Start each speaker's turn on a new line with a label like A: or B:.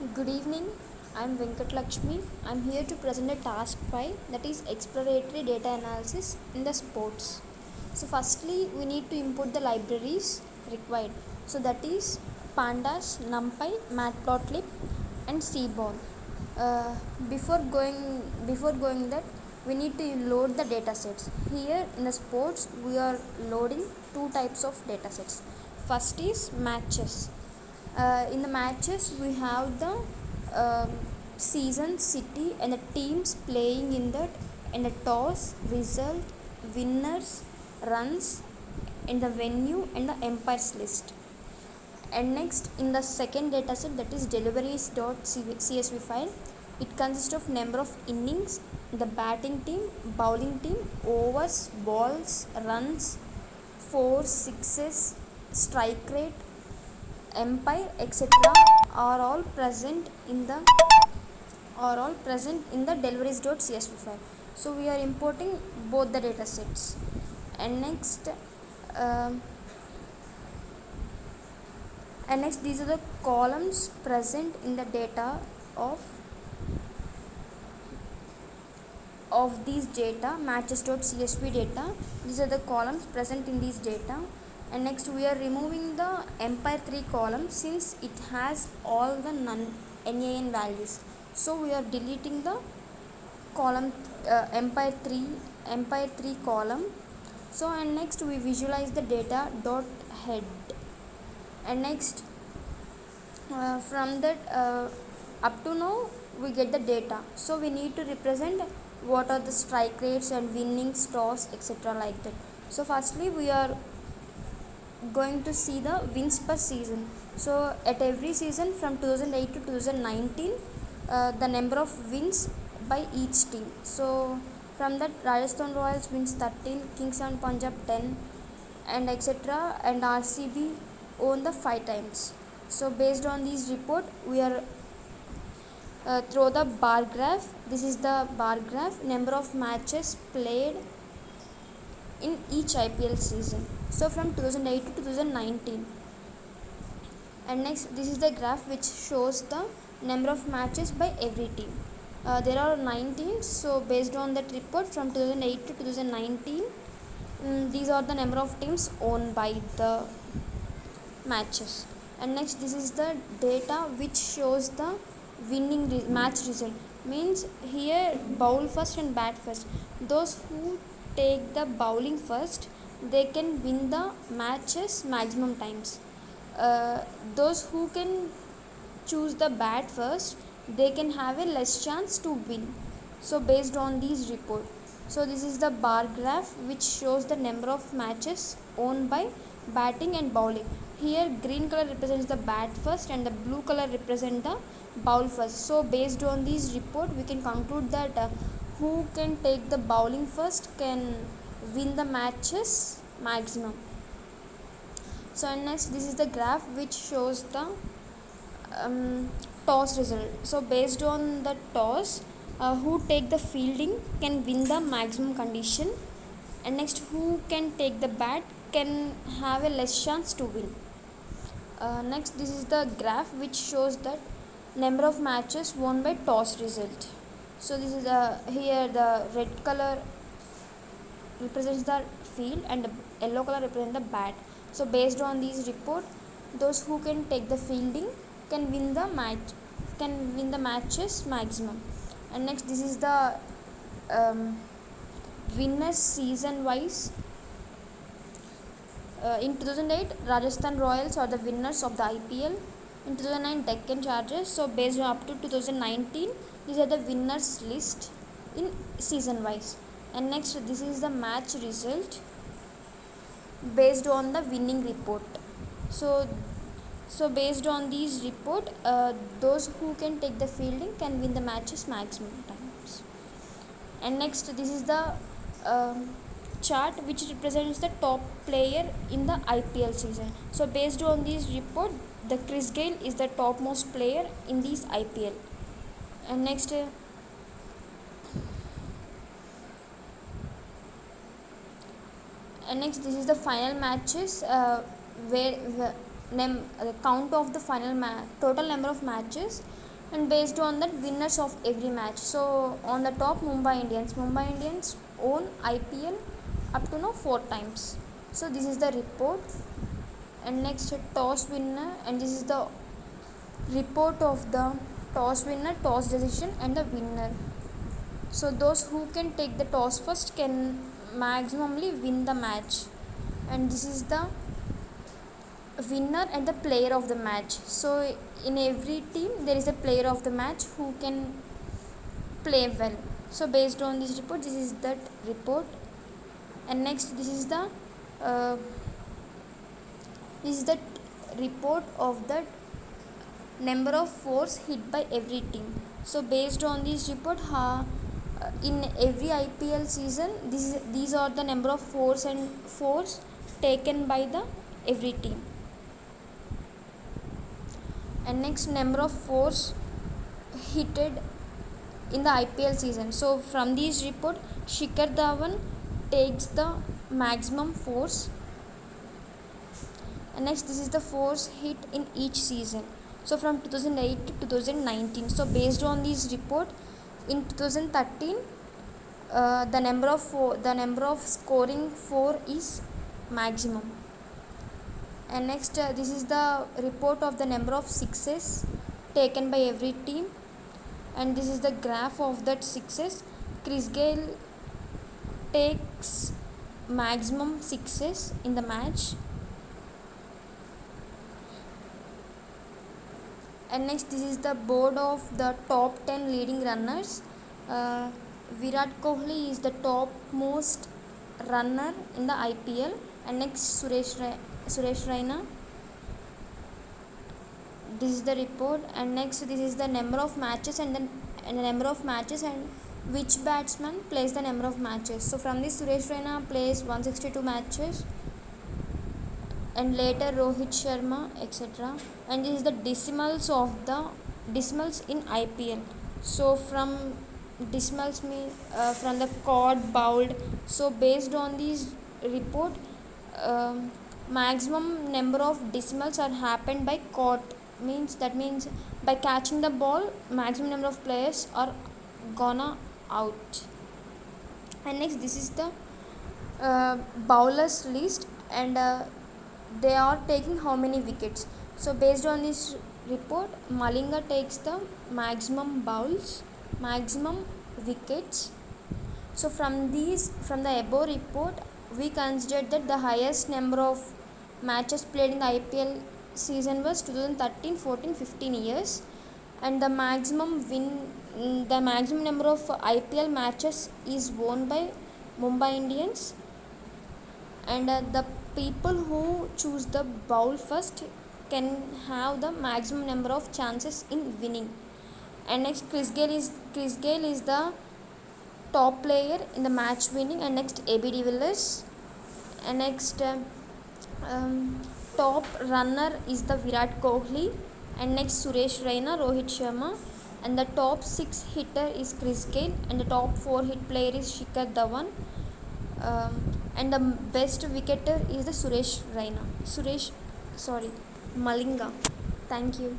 A: Good evening. I'm Venkat Lakshmi. I'm here to present a task 5, that is exploratory data analysis in the sports. So firstly we need to input the libraries required. So that is pandas, numpy, matplotlib and seaborn. Uh, before going that we need to load the data sets. Here in the sports we are loading two types of data sets. First is matches. In the matches we have the um, season, city and the teams playing in that, and the toss, result, winners, runs, and the venue and the empires list. And next in the second dataset, that is deliveries.csv file, it consists of number of innings, the batting team, bowling team, overs, balls, runs, fours, sixes, strike rate, empire, etc. are all present in the deliveries.csv file. So we are importing both the data sets. And next um, these are the columns present in the data of these data matches.csv data. These are the columns present in these data. And next we are removing the empire 3 column since it has all the nan values. So we are deleting the column empire 3 column. So and next we visualize the data dot head. And next from that up to now we get the data, so we need to represent what are the strike rates and winning toss, etc. like that. So firstly we are going to see the wins per season. So at every season from 2008 to 2019, the number of wins by each team. So from that Rajasthan Royals wins 13, Kings and Punjab 10 and etc. and RCB own the 5 times. So based on these report we are through the bar graph. This is the bar graph, number of matches played in each IPL season, so from 2008 to 2019. And next this is the graph which shows the number of matches by every team. There are 9 teams, so based on that report from 2008 to 2019, these are the number of teams owned by the matches. And next this is the data which shows the winning match result, means here bowl first and bat first. Those who take the bowling first, they can win the matches maximum times. Those who can choose the bat first, they can have a less chance to win. So based on these report, so this is the bar graph which shows the number of matches owned by batting and bowling. Here green color represents the bat first and the blue color represent the bowl first. So based on these report we can conclude that who can take the bowling first can win the matches maximum. So and next this is the graph which shows the toss result. So based on the toss, who take the fielding can win the maximum condition, and next who can take the bat can have a less chance to win. Next this is the graph which shows that number of matches won by toss result. So this is here the red color represents the field and the yellow color represents the bat. So based on these report, those who can take the fielding can win the matches maximum. And next this is the winners season wise. In 2008 Rajasthan Royals are the winners of the IPL. In 2009 Deccan Chargers. So based on up to 2019, these are the winners list in season wise. And next this is the match result based on the winning report. So based on these report, those who can take the fielding can win the matches maximum times. And next this is the chart which represents the top player in the IPL season. So based on this report, the Chris Gayle is the topmost player in this IPL. And next this is the final matches where the count of the total number of matches and based on that winners of every match. So on the top, Mumbai Indians own IPL up to now 4 times. So this is the report. And next, toss winner, and this is the report of the toss winner, toss decision, and the winner. So those who can take the toss first can maximally win the match. And this is the winner and the player of the match. So in every team there is a player of the match who can play well. So based on this report, this is that report. And next, this is the uh, report of the number of fours hit by every team. So based on this report, in every IPL season, these are the number of fours taken by the every team. And next, number of fours hitted in the IPL season. So from this report, Shikhar Dhawan takes the maximum fours. And next, this is the fours hit in each season. So from 2008 to 2019. So based on this report, in 2013, the number of scoring 4 is maximum. And next, this is the report of the number of sixes taken by every team. And this is the graph of that sixes. Chris Gayle takes maximum sixes in the match. And next, this is the board of the top 10 leading runners. Virat Kohli is the topmost runner in the IPL. And next, Suresh Raina. This is the report. And next, this is the number of matches and the number of matches and which batsman plays the number of matches. So from this, Suresh Raina plays 162 matches, and later Rohit Sharma, etc. And this is the decimals in IPL. So from decimals mean from the chord bowled. So based on this report, maximum number of decimals are happened by caught, means by catching the ball, maximum number of players are gonna out. And next, this is the bowlers list, and they are taking how many wickets. So based on this report, Malinga takes the maximum wickets. So from the above report, we considered that the highest number of matches played in the IPL season was 2013, 14, 15 years, and the maximum number of IPL matches is won by Mumbai Indians. And the people who choose the bowl first can have the maximum number of chances in winning. And next, Chris Gayle is the top player in the match winning. And next, AB de Villiers. And next, top runner is the Virat Kohli. And next, Suresh Raina, Rohit Sharma. And the top 6 hitter is Chris Gayle, and the top 4 hit player is Shikhar Dhawan. And the best wicketer is the Malinga. Thank you.